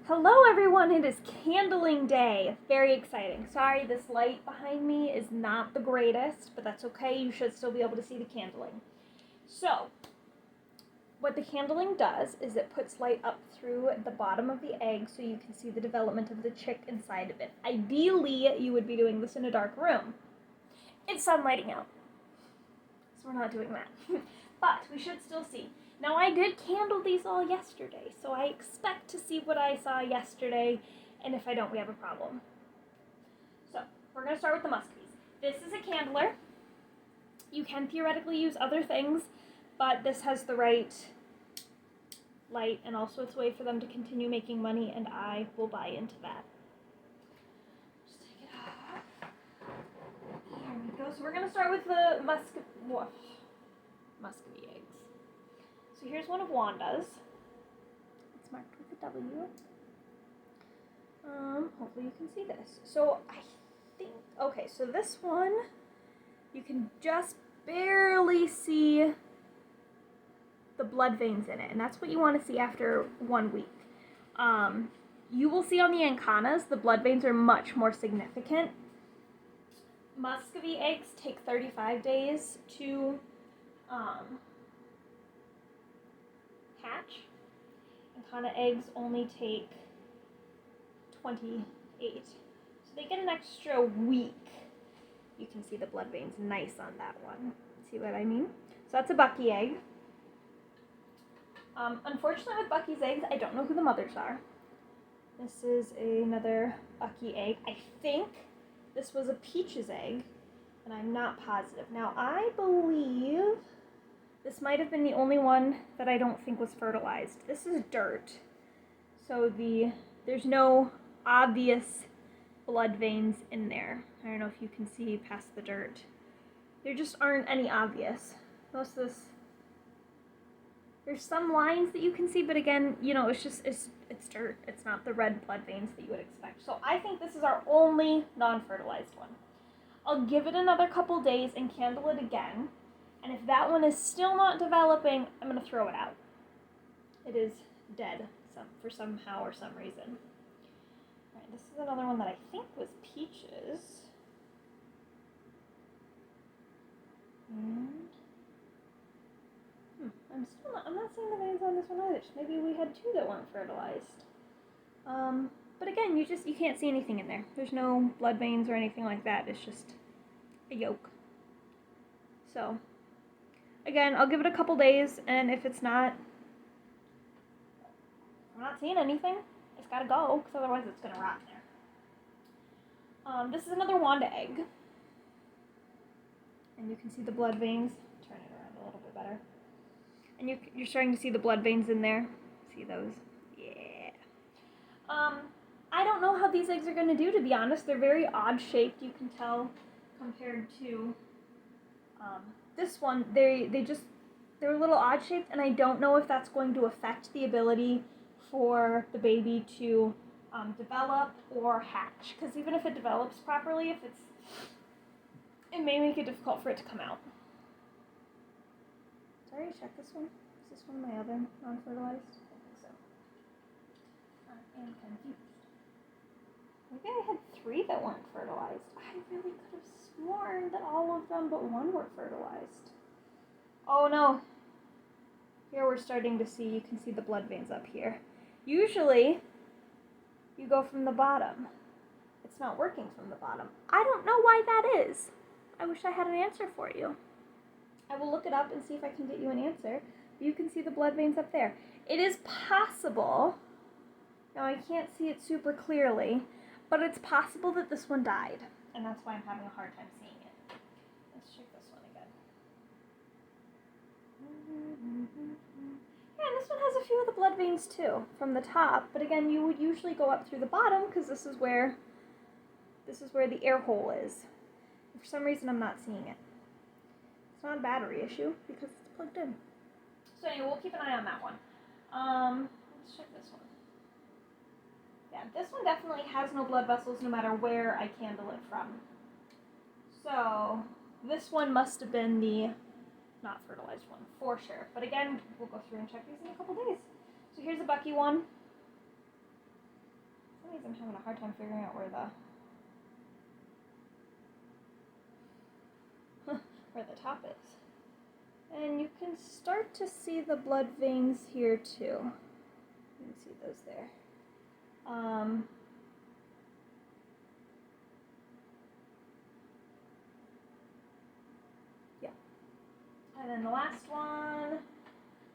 Hello everyone, it is candling day. Very exciting. Sorry, this light behind me is not the greatest, but that's okay. You should still be able to see the candling. So, what the candling does is it puts light up through the bottom of the egg so you can see the development of the chick inside of it. Ideally, you would be doing this in a dark room. It's sunlighting out, so we're not doing that. But we should still see. Now, I did candle these all yesterday, so I expect to see what I saw yesterday, and if I don't, we have a problem. So, we're going to start with the muskies. This is a candler. You can theoretically use other things, but this has the right light, and also it's a way for them to continue making money, and I will buy into that. Just take it off. There we go. So we're going to start with the muscovy eggs. So here's one of Wanda's. It's marked with a W. Hopefully you can see this. So I think, okay, so this one, you can just barely see the blood veins in it, and that's what you want to see after 1 week. You will see on the Ancanas, the blood veins are much more significant. Muscovy eggs take 35 days to hatch. Ancana eggs only take 28. So they get an extra week. You can see the blood veins nice on that one. See what I mean? So that's a Bucky egg. Unfortunately with Bucky's eggs, I don't know who the mothers are. This is another Bucky egg. I think this was a Peach's egg, and I'm not positive. Now I believe this might have been the only one that I don't think was fertilized. This is dirt, so there's no obvious blood veins in there. I don't know if you can see past the dirt. There just aren't any obvious. Most of this, there's some lines that you can see, but again, you know, it's dirt. It's not the red blood veins that you would expect. So I think this is our only non-fertilized one. I'll give it another couple days and candle it again. And if that one is still not developing, I'm going to throw it out. It is dead for somehow or some reason. All right, this is another one that I think was Peaches. And I'm not seeing the veins on this one either. So maybe we had two that weren't fertilized. But again, you can't see anything in there. There's no blood veins or anything like that. It's just a yolk. So again, I'll give it a couple days, and if it's not, I'm not seeing anything, it's gotta go, because otherwise it's gonna rot there. This is another Wanda egg, and you can see the blood veins. Turn it around a little bit better. And you're starting to see the blood veins in there. See those? Yeah. I don't know how these eggs are gonna do, to be honest. They're very odd shaped, you can tell, compared to this one. They're a little odd shaped, and I don't know if that's going to affect the ability for the baby to develop or hatch. Because even if it develops properly, it may make it difficult for it to come out. Did I already check this one? Is this one my other non-fertilized? I think so. I am confused. Maybe I had 3 that weren't fertilized. I really could have sworn that all of them but one were fertilized. Oh no. Here we're starting to see, you can see the blood veins up here. Usually, you go from the bottom. It's not working from the bottom. I don't know why that is. I wish I had an answer for you. I will look it up and see if I can get you an answer. You can see the blood veins up there. It is possible, now I can't see it super clearly, but it's possible that this one died, and that's why I'm having a hard time seeing it. Let's check this one again. Yeah, and this one has a few of the blood veins too, from the top, but again, you would usually go up through the bottom, because this is where the air hole is. And for some reason, I'm not seeing it. It's not a battery issue, because it's plugged in. So anyway, we'll keep an eye on that one. Let's check this one. Yeah, this one definitely has no blood vessels no matter where I candle it from. So this one must have been the not fertilized one, for sure. But again, we'll go through and check these in a couple days. So here's a Bucky one. hard time figuring out where the top is. And you can start to see the blood veins here too. You can see those there. Yeah. And then the last one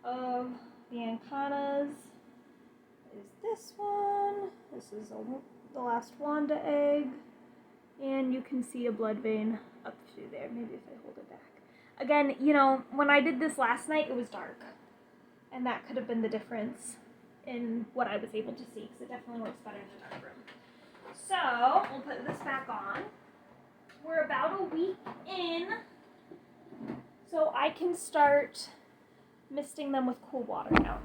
of the Ancanas is this one. This is the last Wanda egg. And you can see a blood vein up through there. Maybe if I hold it back. Again, you know, when I did this last night, it was dark. And that could have been the difference in what I was able to see, because it definitely works better in the dark room. So, we'll put this back on. We're about a week in, so I can start misting them with cool water now.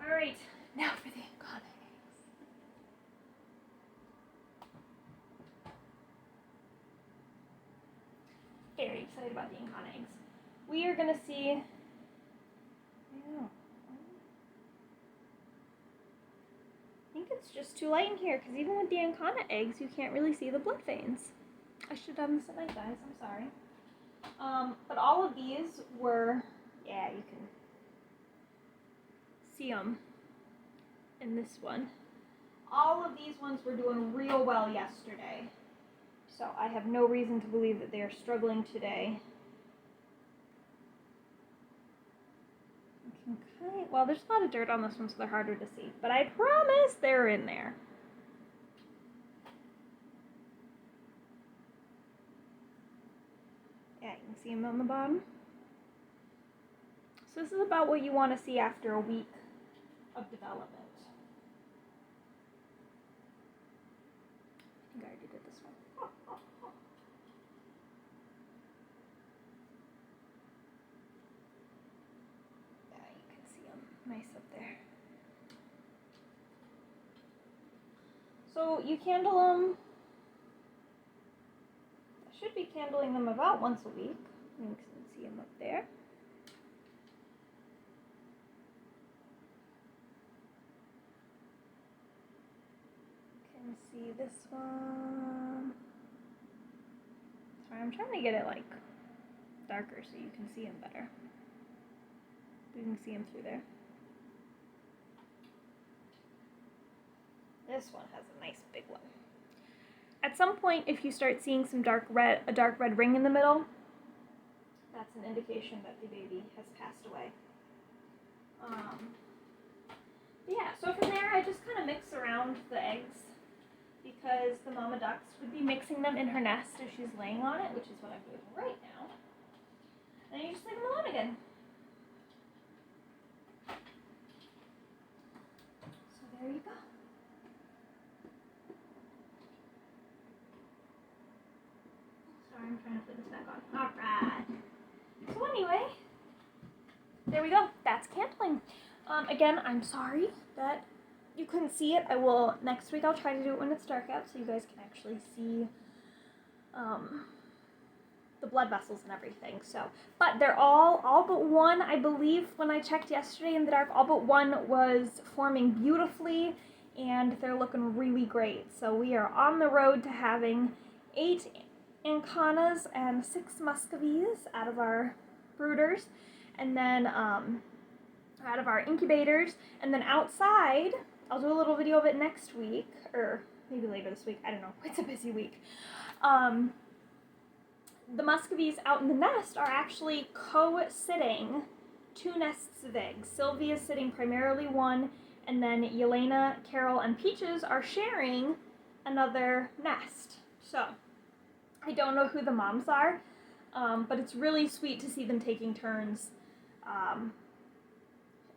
Alright, now for the Ancana eggs. Very excited about the Ancana eggs. We are going to see... I think it's just too light in here, because even with the Ancana eggs, you can't really see the blood veins. I should have done this at night, guys. I'm sorry. But all of these were, yeah, you can see them in this one. All of these ones were doing real well yesterday. So I have no reason to believe that they are struggling today. Okay, well, there's a lot of dirt on this one, so they're harder to see. But I promise they're in there. Yeah, you can see them on the bottom. So this is about what you want to see after a week of development. I think I already did this one. Yeah, you can see them nice up there. So you candle them. I should be candling them about once a week. You can see them up there. Can see this one. Sorry, I'm trying to get it like darker so you can see them better. You can see them through there. This one has a nice big one. At some point, if you start seeing some a dark red ring in the middle, that's an indication that the baby has passed away. Yeah, so from there, I just kind of mix around the eggs because the mama ducks would be mixing them in her nest as she's laying on it, which is what I'm doing right now. And you just leave them alone again. So there you go. Sorry, I'm trying to put this back on. Alright. So anyway, there we go. That's candling. Again, I'm sorry that you couldn't see it. Next week I'll try to do it when it's dark out so you guys can actually see the blood vessels and everything. So, but they're all but one, I believe, when I checked yesterday in the dark, all but one was forming beautifully and they're looking really great. So we are on the road to having 8 Ancanas and 6 Muscovies out of our brooders, and then out of our incubators, and then outside, I'll do a little video of it next week, or maybe later this week, I don't know, it's a busy week. The Muscovies out in the nest are actually co-sitting 2 nests of eggs. Sylvia's sitting primarily one, and then Yelena, Carol, and Peaches are sharing another nest. So, I don't know who the moms are, but it's really sweet to see them taking turns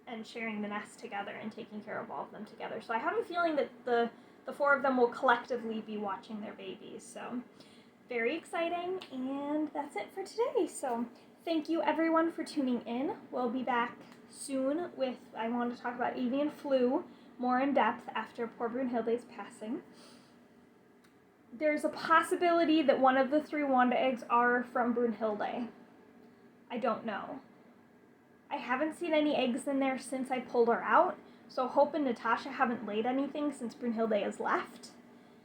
and sharing the nest together and taking care of all of them together. So I have a feeling that the 4 of them will collectively be watching their babies. So very exciting, and that's it for today. So thank you everyone for tuning in. We'll be back soon with, I want to talk about avian flu more in depth after poor Brunhilde's passing. There's a possibility that one of the 3 Wanda eggs are from Brunhilde. I don't know. I haven't seen any eggs in there since I pulled her out, So Hope and Natasha haven't laid anything since Brunhilde has left,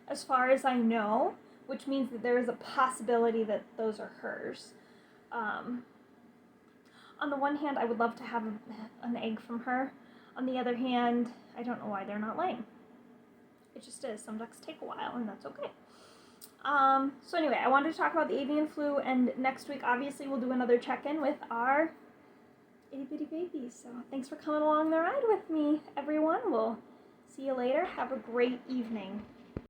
as far as I know, which means that there is a possibility that those are hers. On the one hand, I would love to have an egg from her. On the other hand, I don't know why they're not laying. It just is. Some ducks take a while, and that's okay. So anyway, I wanted to talk about the avian flu, and next week, obviously, we'll do another check-in with our itty-bitty babies. So thanks for coming along the ride with me, everyone. We'll see you later. Have a great evening.